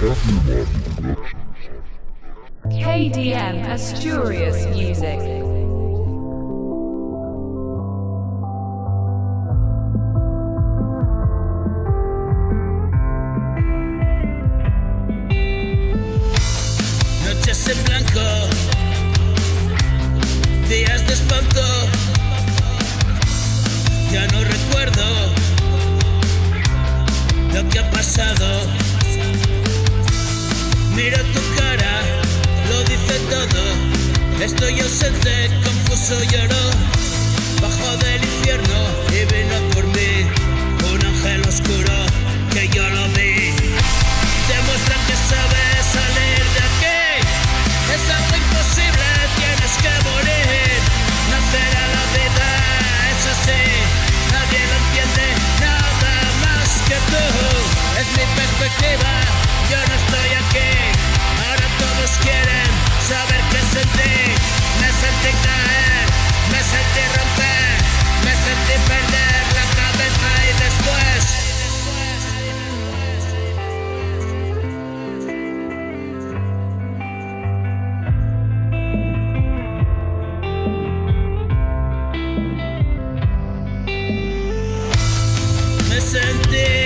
KDM Asturias Music. Noches en blanco, días de espanto, ya no recuerdo lo que ha pasado. Miro tu cara, lo dice todo. Estoy ausente, confuso, lloro. Bajo del infierno y vino por mí un ángel oscuro que yo lo vi. Demuestra que sabes salir de aquí. Es algo imposible, tienes que morir. Nacer a la vida es así. Nadie lo entiende, nada más que tú. Es mi perspectiva, yo no estoy aquí. Ahora todos quieren saber qué sentí. Me sentí caer, me sentí romper, me sentí perder la cabeza y después me sentí